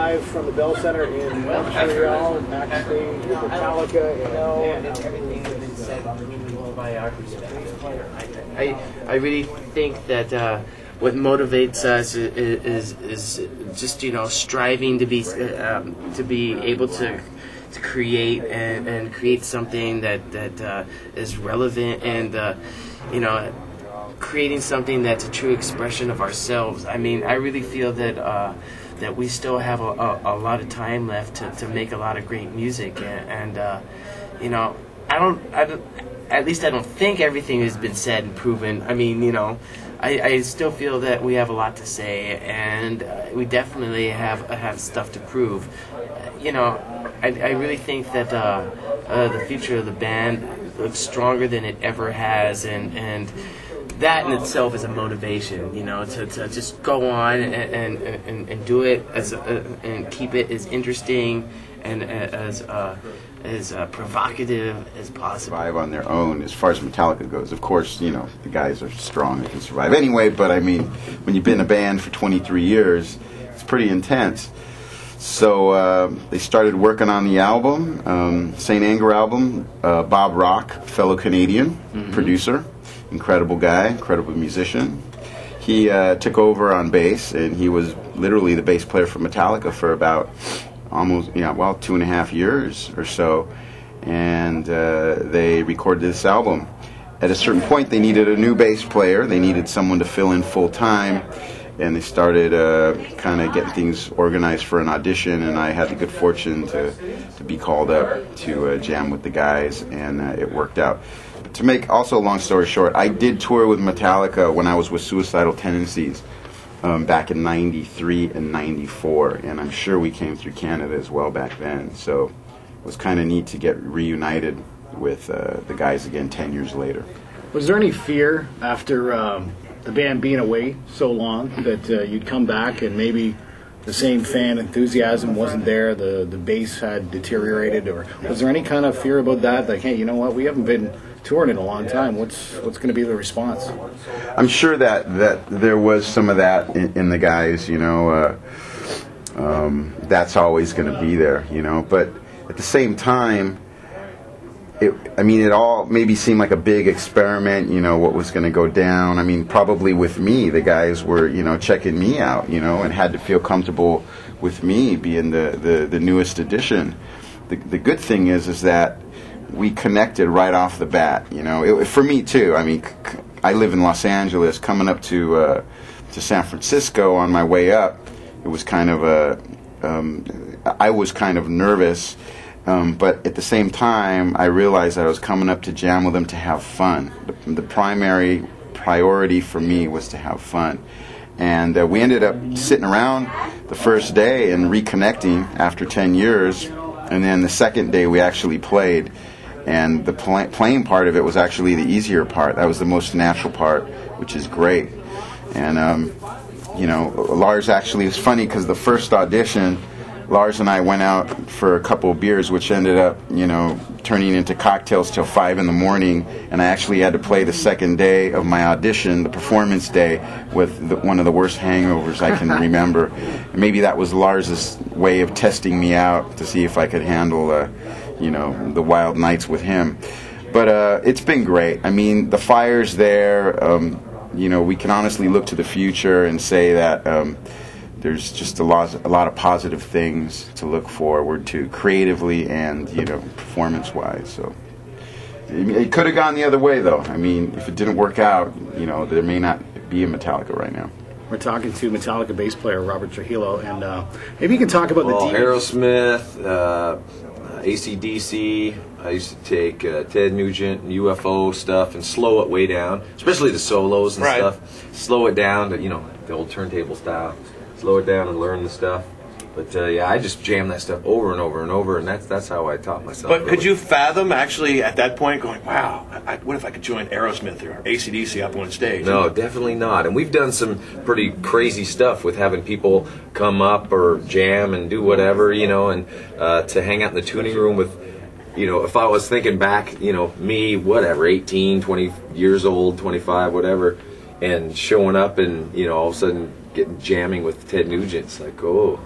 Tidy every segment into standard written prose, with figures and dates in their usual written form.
live from the Bell Center in Montreal, backstage with Metallica. And everything has been said by our player. I really think that what motivates us is just striving to be able to create and create something that is relevant and creating something that's a true expression of ourselves. I mean, I really feel that we still have a lot of time left to make a lot of great music, and I don't think everything has been said and proven. I mean, I still feel that we have a lot to say, and we definitely have stuff to prove. I really think that the future of the band looks stronger than it ever has, and that in itself is a motivation, to just go on and do it and keep it as interesting and as provocative as possible. Survive on their own as far as Metallica goes. Of course, the guys are strong and can survive anyway, but I mean, when you've been in a band for 23 years, it's pretty intense. So they started working on the album, St. Anger album. Bob Rock, fellow Canadian producer, incredible guy, incredible musician. He took over on bass, and he was literally the bass player for Metallica for about almost 2.5 years or so. And they recorded this album. At a certain point, they needed a new bass player. They needed someone to fill in full time. And they started kind of getting things organized for an audition, and I had the good fortune to be called up to jam with the guys, and it worked out. But to make also a long story short, I did tour with Metallica when I was with Suicidal Tendencies back in '93 and '94, and I'm sure we came through Canada as well back then. So it was kind of neat to get reunited with the guys again 10 years later. Was there any fear after the band being away so long that you'd come back and maybe the same fan enthusiasm wasn't there, the bass had deteriorated, or was there any kind of fear about that? Like, hey, you know what, we haven't been touring in a long time. What's going to be the response? I'm sure that there was some of that in the guys, that's always going to be there, but at the same time, it all maybe seemed like a big experiment, what was going to go down. I mean, probably with me, the guys were, checking me out, and had to feel comfortable with me being the newest addition. The good thing is that we connected right off the bat, for me too. I mean, I live in Los Angeles. Coming up to San Francisco on my way up, it was kind of I was kind of nervous. But at the same time, I realized that I was coming up to jam with them to have fun. The primary priority for me was to have fun. And we ended up sitting around the first day and reconnecting after 10 years. And then the second day we actually played. And the playing part of it was actually the easier part. That was the most natural part, which is great. And, Lars actually, it was funny because the first audition, Lars and I went out for a couple of beers, which ended up, turning into cocktails till 5 in the morning. And I actually had to play the second day of my audition, the performance day, with one of the worst hangovers I can remember. And maybe that was Lars's way of testing me out to see if I could handle, the wild nights with him. But it's been great. I mean, the fire's there. We can honestly look to the future and say that there's just a lot of positive things to look forward to creatively and performance-wise. So it could have gone the other way, though. I mean, if it didn't work out, there may not be a Metallica right now. We're talking to Metallica bass player Robert Trujillo, and maybe you can talk about the Aerosmith, AC/DC. I used to take Ted Nugent and UFO stuff and slow it way down, especially the solos and stuff. Slow it down to the old turntable style. Slow it down and learn the stuff. But I just jam that stuff over and over and over, and that's how I taught myself. But could you fathom actually at that point going, wow, what if I could join Aerosmith or AC/DC up on stage? No, definitely not. And we've done some pretty crazy stuff with having people come up or jam and do whatever, and to hang out in the tuning room with, if I was thinking back, me, whatever, 18, 20 years old, 25, whatever, and showing up and, all of a sudden getting jamming with Ted Nugent. It's like, oh,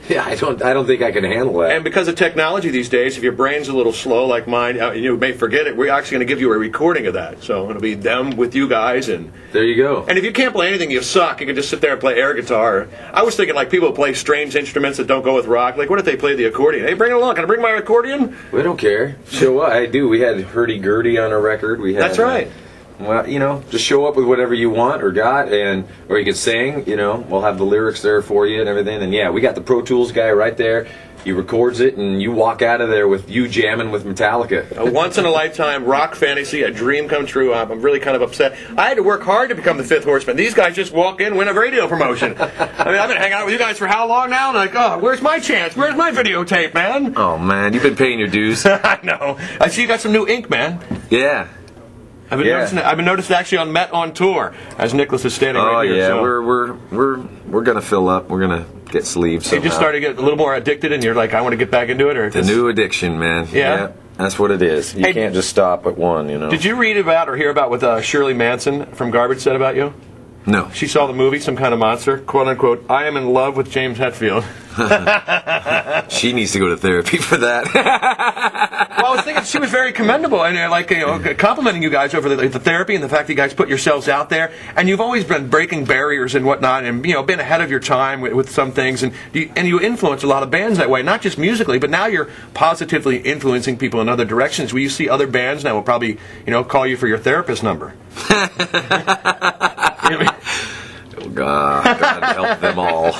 yeah, I don't think I can handle that. And because of technology these days, if your brain's a little slow like mine, you may forget it. We're actually going to give you a recording of that. So it'll be them with you guys, and there you go. And if you can't play anything, you suck. You can just sit there and play air guitar. I was thinking like people who play strange instruments that don't go with rock. Like, what if they play the accordion? Hey, bring it along. Can I bring my accordion? We don't care. Show up. I do. We had Hurdy-Gurdy on a record. We had. That's right. Well, you know, just show up with whatever you want or got, or you can sing. You know, we'll have the lyrics there for you and everything. And yeah, we got the Pro Tools guy right there. He records it, and you walk out of there with you jamming with Metallica. A once-in-a-lifetime rock fantasy, a dream come true. I'm really kind of upset. I had to work hard to become the Fifth Horseman. These guys just walk in, win a radio promotion. I mean, I've been hanging out with you guys for how long now? And like, oh, where's my chance? Where's my videotape, man? Oh, man, you've been paying your dues. I know. I see you got some new ink, man. Yeah. I've been noticing actually on MetOnTour as Nicholas is standing right here. Oh yeah, so. we're gonna fill up. We're gonna get sleeves. You just started to get a little more addicted, and you're like, I want to get back into it, or the new addiction, man. Yeah, that's what it is. You can't just stop at one, you know. Did you read about or hear about what Shirley Manson from Garbage said about you? No. She saw the movie, Some Kind of Monster, quote unquote. I am in love with James Hetfield. She needs to go to therapy for that. Well, I was thinking she was very commendable and complimenting you guys over the therapy and the fact that you guys put yourselves out there, and you've always been breaking barriers and whatnot, and been ahead of your time with some things, and you influence a lot of bands that way, not just musically, but now you're positively influencing people in other directions. Where you see other bands now will probably call you for your therapist number. Oh, God help them all.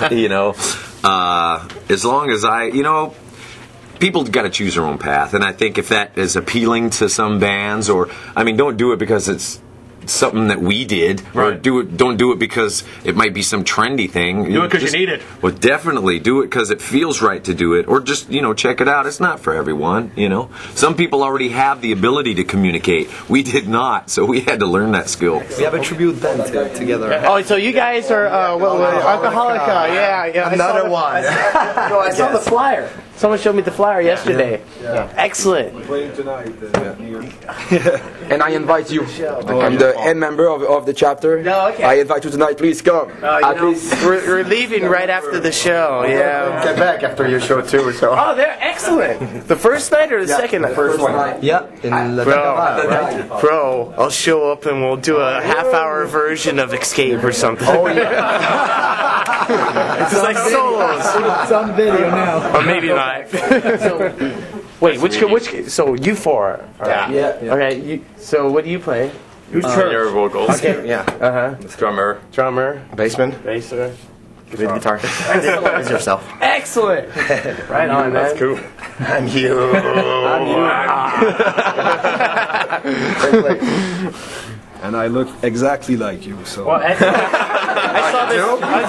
As long as people got to choose their own path, and I think if that is appealing to some bands, don't do it because it's something that we did, right. Or don't do it because it might be some trendy thing. Do it because you need it. Well, definitely do it because it feels right to do it, or just check it out. It's not for everyone. Some people already have the ability to communicate. We did not, so we had to learn that skill. We have a tribute band together. Oh, so you guys are Alcoholica? Yeah. Another one. No, I saw the flyer. Someone showed me the flyer yesterday. Yeah. Excellent. Playing tonight here. And I invite you. I'm the head member of the chapter. No, okay. I invite you tonight. Please come. We're leaving right after the show. Yeah. Get back after your show too. So. Oh, they're excellent. The first night or the second night? First one. Yeah. In Bro, I'll show up and we'll do a half-hour version of Escape or something. Oh yeah. It's like solos. It's on video now. Or maybe not. Wait, which? So you four. Yeah. Okay. So what do you play? Your vocals. Okay. Yeah. Drummer. Basement. Basser. Good guitar. Is yourself. Excellent. Right on, man. That's cool. And you. And I look exactly like you, so. Well, I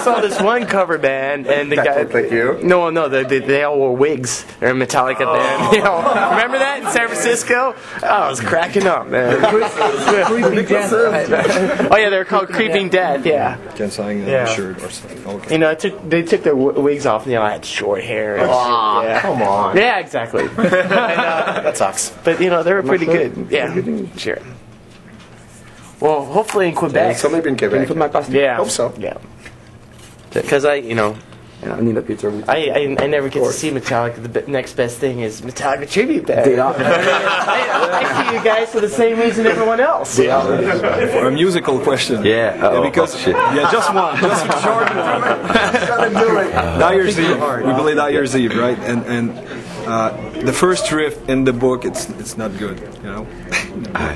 saw this one cover band, and the guy. Like you? No, they all wore wigs. They're a Metallica band. Remember that in San Francisco? Oh, I was cracking up, man. Creeping Death. Oh yeah, they're called Creeping Death. Yeah. Can sign a shirt or something. Okay. They took their wigs off, and I had short hair. And yeah. Come on. Yeah, exactly. That sucks. But they were pretty good. Yeah. Sure. Well, hopefully in Quebec. So maybe in Quebec. Yeah. Hope so. Yeah. Because I need a picture with you. I never get to see Metallica. The next best thing is Metallica tribute band. They are. I see you guys for the same reason everyone else. They are. For a musical question. Yeah. Because just one, just a short one. Dyer's Eve. We play Dyer's Eve, right? And the first riff in the book, it's not good.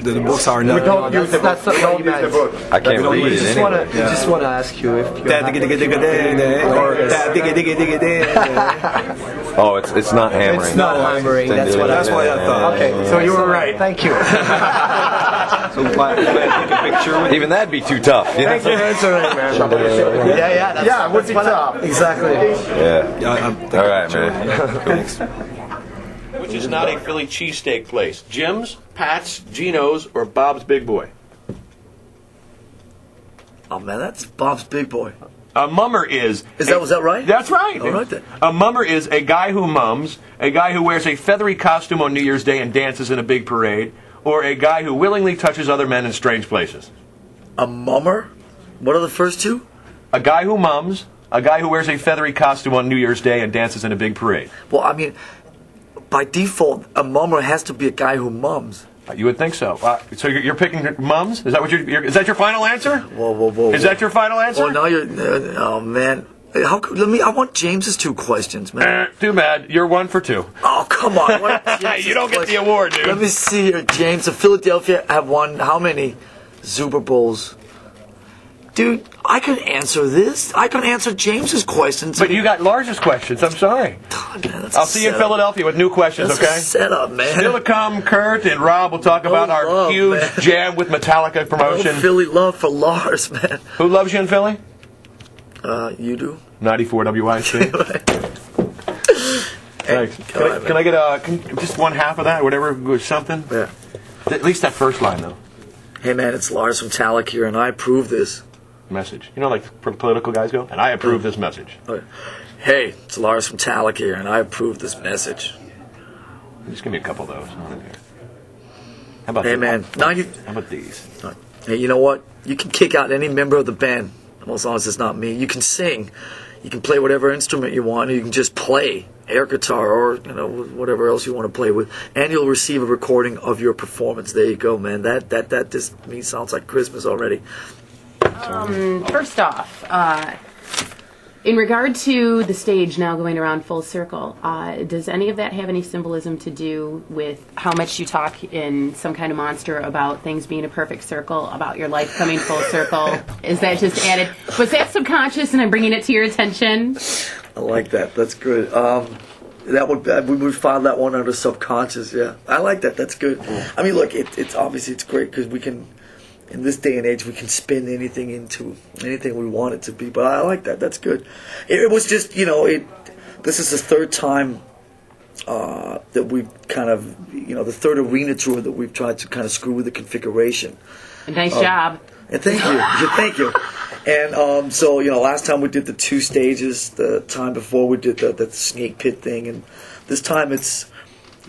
The books are not. We don't use the book. I can't read it anyway. Just want to ask you if Oh, it's not hammering. It's not hammering. That's why I thought. Okay, so you were right. Thank you. So if I take a picture with Even that'd be too tough. Thanks for answering, man. Yeah, what's it up? Exactly. Yeah. All right, man. Thanks. Which is not a Philly cheesesteak place? Jim's, Pat's, Gino's, or Bob's Big Boy? Oh man, that's Bob's Big Boy. A mummer was that right? That's right. All right then. A mummer is a guy who mums, a guy who wears a feathery costume on New Year's Day and dances in a big parade, or a guy who willingly touches other men in strange places. A mummer? What are the first two? a guy who mums, a guy who wears a feathery costume on New Year's Day and dances in a big parade? Well, I mean, by default, a mummer has to be a guy who mums. You would think so. So you're picking mums? Is that what is that your final answer? Whoa. Is that your final answer? Oh, now you're. Oh man. How could, I want James's 2 questions, man. Too bad. You're 1 for 2. Oh, come on. What You don't get the award, dude. Let me see here, James. So Philadelphia have won how many Super Bowls? Dude, I could answer this. I could answer James's questions. But you got Lars's questions. I'm sorry. God, man, I'll see you in Philadelphia with new questions, that's okay? A setup, man. Still to come, Kurt and Rob will talk about our love, huge man. jam with Metallica promotion. No Philly love for Lars, man. Who loves you in Philly? You do. 94 WIC. Thanks. Can I get just one half of that, whatever, something? Yeah. At least that first line, though. Hey, man, it's Lars from Metallica here, and I approve this. Message. You know, like political guys go, and I approve this message. Hey, it's Lars from Metallica here, and I approve this message. Just give me a couple of those. How about hey, these? man. How about these? Hey, you know what? You can kick out any member of the band, as long as it's not me. You can sing. You can play whatever instrument you want. You can just play air guitar or whatever else you want to play with, and you'll receive a recording of your performance. There you go, man. That just to me sounds like Christmas already. First off, in regard to the stage now going around full circle, does any of that have any symbolism to do with how much you talk in Some Kind of Monster about things being a perfect circle, about your life coming full circle? Is that just added? Was that subconscious and I'm bringing it to your attention? I like that. That's good. We would file that one under subconscious. Yeah, I like that. That's good. I mean, look, it's obviously it's great because we can. In this day and age, we can spin anything into anything we want it to be. But I like that. That's good. It was just, this is the 3rd time that we've kind of, the 3rd arena tour that we've tried to kind of screw with the configuration. Nice job. And thank you. Thank you. And so, last time we did the 2 stages. The time before we did the snake pit thing. And this time it's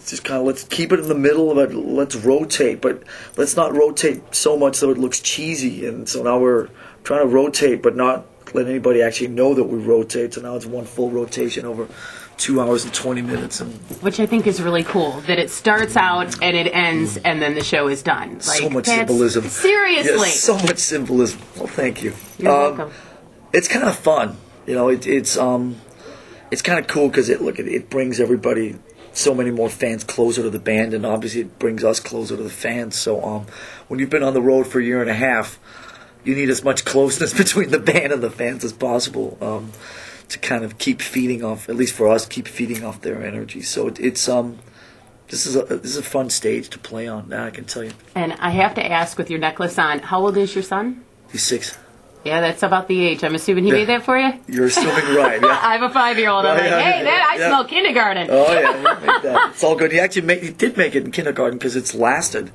just kind of, let's keep it in the middle of it. Let's rotate, but let's not rotate so much so it looks cheesy. And so now we're trying to rotate, but not let anybody actually know that we rotate. So now it's one full rotation over 2 hours and 20 minutes. Which I think is really cool, that it starts out and it ends and then the show is done. Like, so much symbolism. Seriously. Yes, so much symbolism. Well, thank you. You're welcome. It's kind of fun. It's kind of cool because it brings everybody, so many more fans closer to the band, and obviously it brings us closer to the fans. So when you've been on the road for a year and a half, you need as much closeness between the band and the fans as possible to kind of keep feeding off, at least for us, keep feeding off their energy. So this is a fun stage to play on. Now I can tell you. And I have to ask, with your necklace on, how old is your son? He's 6. Yeah, that's about the age. I'm assuming he made that for you? You're assuming right, yeah. I have a 5-year-old. I'm I smell kindergarten. Oh, yeah, he made that. It's all good. He did make it in kindergarten because it's lasted.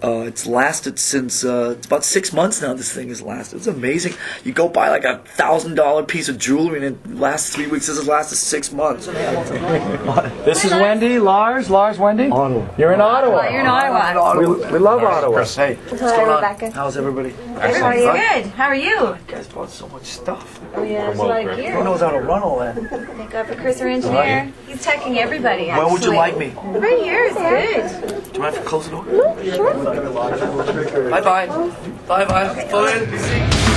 It's lasted since, it's about 6 months now this thing has lasted. It's amazing. You go buy like $1,000 piece of jewelry and it lasts 3 weeks. This has lasted 6 months. This is Wendy, Lars, Wendy. Ottawa. You're in Ottawa. You're in Ottawa. We love Ottawa. Hey, what's going on? Rebecca. How's everybody? Everybody's good. How are you? You guys bought so much stuff. Oh yeah, there's a lot of gear. Who knows how to run all that? Thank God for Chris, our engineer. He's teching everybody. Where would you like me? Right here is good. Do you mind if I close the door? No, sure. Bye-bye. Bye-bye. Go in.